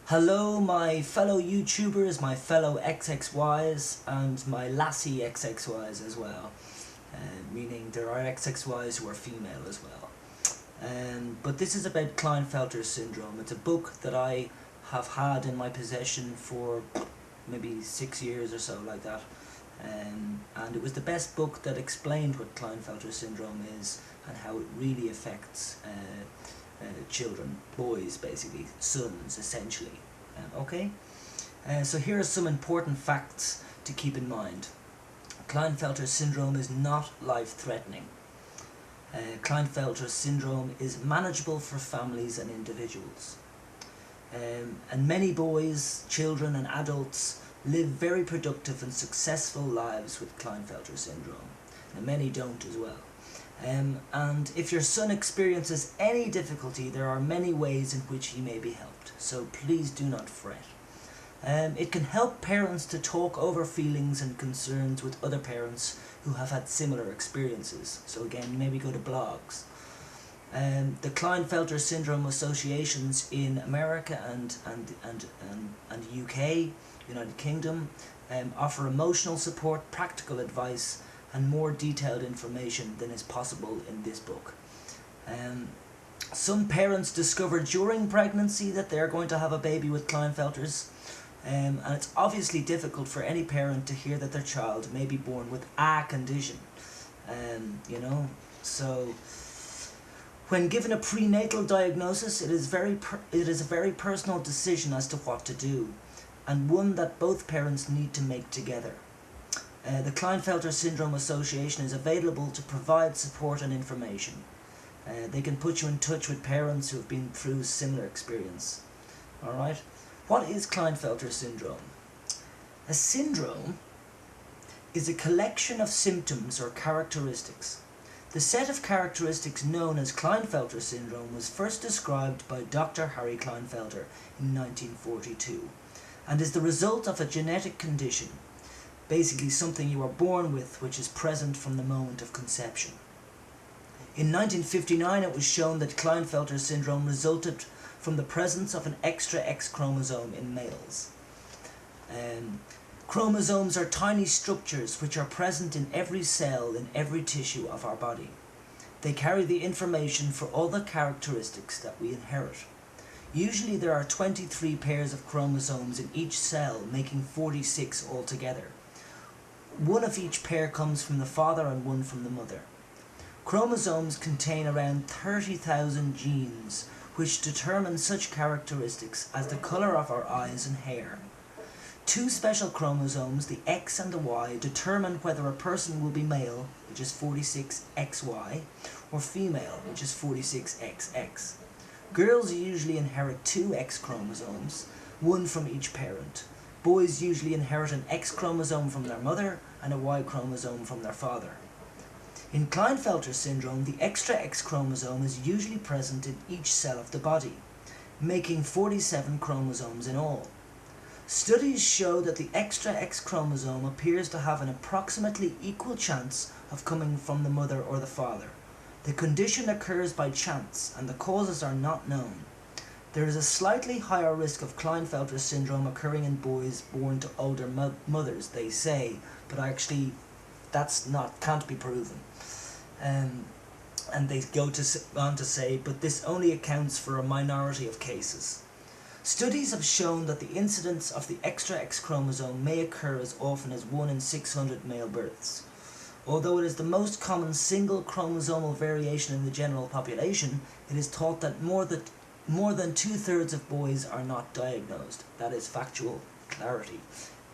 Hello my fellow YouTubers, my fellow XXYs and my lassie XXYs as well, meaning there are XXYs who are female as well. But this is about Klinefelter syndrome. It's a book that I have had in my possession for maybe 6 years or so, like that. And it was the best book that explained what Klinefelter syndrome is and how it really affects children, boys basically, sons essentially. Okay? So here are some important facts to keep in mind. Klinefelter syndrome is not life-threatening. Klinefelter syndrome is manageable for families and individuals. And many boys, children and adults live very productive and successful lives with Klinefelter syndrome, and many don't as well. And if your son experiences any difficulty, there are many ways in which he may be helped, so please do not fret. It can help parents to talk over feelings and concerns with other parents who have had similar experiences, so again, maybe go to blogs. The Klinefelter syndrome associations in America and UK, United Kingdom, offer emotional support, practical advice and more detailed information than is possible in this book. Some parents discover during pregnancy that they are going to have a baby with Klinefelters, and it's obviously difficult for any parent to hear that their child may be born with a condition, so when given a prenatal diagnosis, it is a very personal decision as to what to do, and one that both parents need to make together. The Klinefelter Syndrome Association is available to provide support and information. They can put you in touch with parents who have been through similar experience. Alright? What is Klinefelter syndrome? A syndrome is a collection of symptoms or characteristics. The set of characteristics known as Klinefelter syndrome was first described by Dr. Harry Klinefelter in 1942 and is the result of a genetic condition, basically something you are born with which is present from the moment of conception. In 1959 it was shown that Klinefelter syndrome resulted from the presence of an extra X chromosome in males. Chromosomes are tiny structures which are present in every cell in every tissue of our body. They carry the information for all the characteristics that we inherit. Usually there are 23 pairs of chromosomes in each cell, making 46 altogether. One of each pair comes from the father and one from the mother. Chromosomes contain around 30,000 genes, which determine such characteristics as the colour of our eyes and hair. Two special chromosomes, the X and the Y, determine whether a person will be male, which is 46XY, or female, which is 46XX. Girls usually inherit two X chromosomes, one from each parent. Boys usually inherit an X chromosome from their mother and a Y chromosome from their father. In Klinefelter syndrome, the extra X chromosome is usually present in each cell of the body, making 47 chromosomes in all. Studies show that the extra X chromosome appears to have an approximately equal chance of coming from the mother or the father. The condition occurs by chance and the causes are not known. There is a slightly higher risk of Klinefelter syndrome occurring in boys born to older mothers, they say, but actually can't be proven. And they go on to say, but this only accounts for a minority of cases. Studies have shown that the incidence of the extra X chromosome may occur as often as 1 in 600 male births. Although it is the most common single chromosomal variation in the general population, it is thought that more than 2/3 of boys are not diagnosed. That is factual clarity,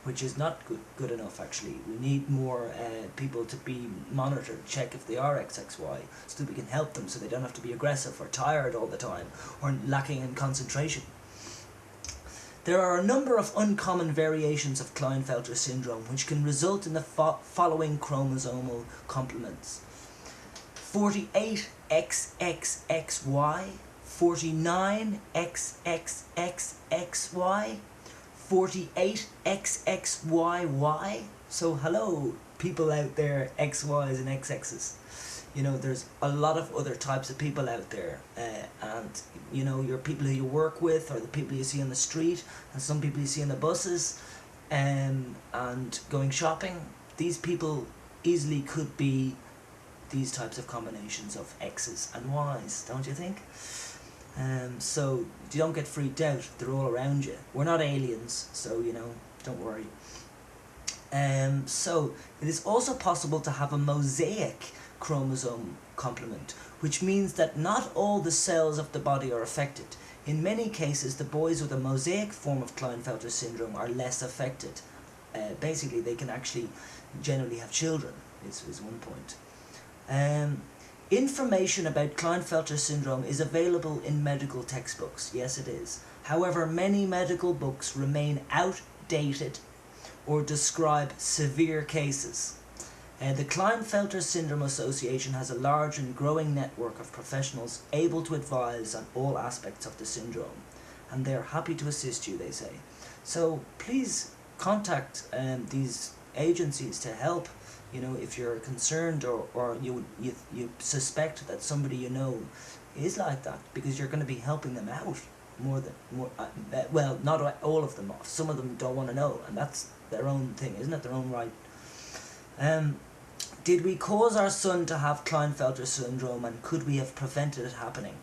which is not good enough actually. We need more people to be monitored, check if they are XXY, so that we can help them so they don't have to be aggressive or tired all the time or lacking in concentration. There are a number of uncommon variations of Klinefelter syndrome which can result in the following chromosomal complements: 48XXXY, 49XXXXY, 48XXYY. So hello, people out there, XYs and XXs. You know, there's a lot of other types of people out there, and you know, your people who you work with, or the people you see on the street, and some people you see on the buses, and going shopping. These people easily could be these types of combinations of X's and Y's, don't you think? So you don't get freaked out. They're all around you. We're not aliens, so you know, don't worry. So it is also possible to have a mosaic chromosome complement, which means that not all the cells of the body are affected. In many cases, the boys with a mosaic form of Klinefelter syndrome are less affected. Basically, they can actually generally have children, is one point. Information about Klinefelter syndrome is available in medical textbooks. Yes, it is. However, many medical books remain outdated or describe severe cases. The Klinefelter Syndrome Association has a large and growing network of professionals able to advise on all aspects of the syndrome, and they are happy to assist you, they say. So please contact these agencies to help. You know, if you're concerned or you suspect that somebody you know is like that, because you're going to be helping them out well, not all of them. Some of them don't want to know, and that's their own thing, isn't it? Their own right. Did we cause our son to have Klinefelter syndrome, and could we have prevented it happening?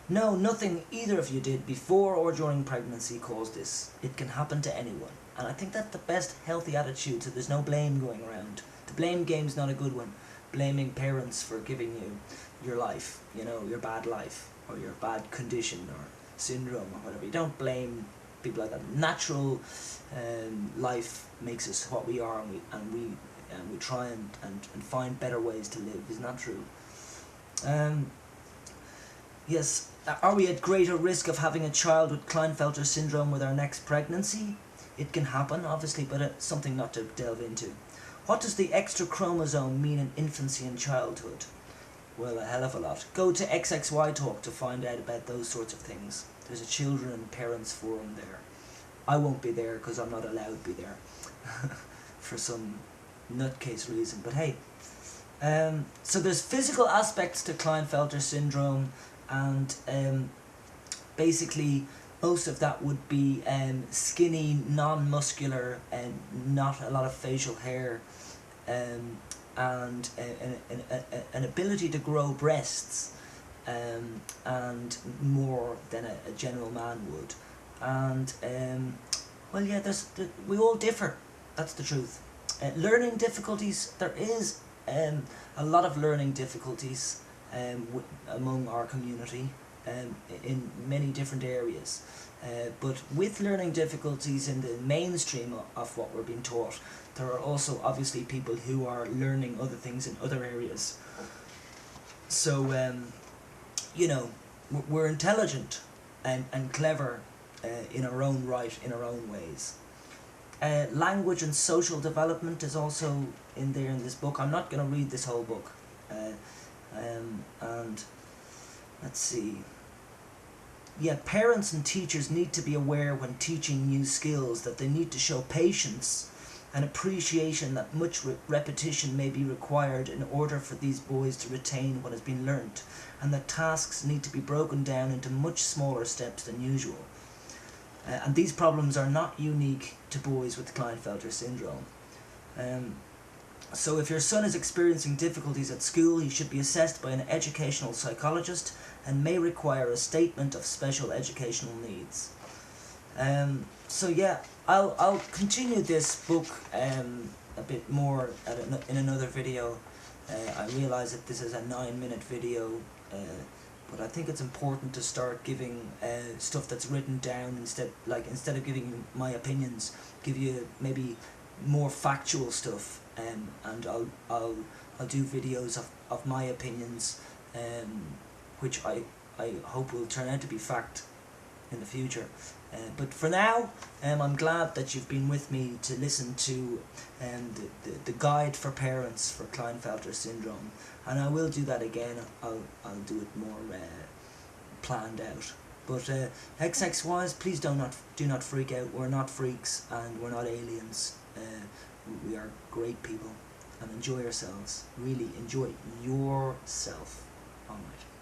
No, nothing either of you did before or during pregnancy caused this. It can happen to anyone, and I think that's the best healthy attitude, so there's no blame going around. The blame game's not a good one. Blaming parents for giving you your life, you know, your bad life, or your bad condition, or syndrome, or whatever. You don't blame people like that. Natural life makes us what we are, and we try and find better ways to live. Isn't that true? Yes. Are we at greater risk of having a child with Klinefelter syndrome with our next pregnancy? It can happen, obviously, but it's something not to delve into. What does the extra chromosome mean in infancy and childhood? Well, a hell of a lot. Go to XXY Talk to find out about those sorts of things. There's a children and parents forum there. I won't be there because I'm not allowed to be there for some nutcase reason, but hey. So there's physical aspects to Klinefelter syndrome, and basically most of that would be skinny, non-muscular, and not a lot of facial hair, and an ability to grow breasts, and more than a general man would. And well, yeah, we all differ. That's the truth. Learning difficulties. There is a lot of learning difficulties among our community in many different areas. But with learning difficulties in the mainstream of what we're being taught, there are also obviously people who are learning other things in other areas. So, you know, we're intelligent and clever in our own right, in our own ways. Language and social development is also in there in this book. I'm not going to read this whole book. And let's see. Yeah, parents and teachers need to be aware when teaching new skills that they need to show patience and appreciation, that much repetition may be required in order for these boys to retain what has been learnt, and that tasks need to be broken down into much smaller steps than usual. And these problems are not unique to boys with Klinefelter syndrome. So if your son is experiencing difficulties at school, he should be assessed by an educational psychologist and may require a statement of special educational needs. So yeah, I'll continue this book a bit more in another video. I realise that this is a 9-minute video, but I think it's important to start giving stuff that's written down instead of giving you my opinions, give you maybe more factual stuff, and I'll do videos of my opinions, which I hope will turn out to be fact in the future. But for now, I'm glad that you've been with me to listen to the guide for parents for Klinefelter syndrome, and I will do that again. I'll do it more planned out. But XXYs, please do not freak out. We're not freaks, and we're not aliens. We are great people. and enjoy yourselves. Really enjoy yourself. All right.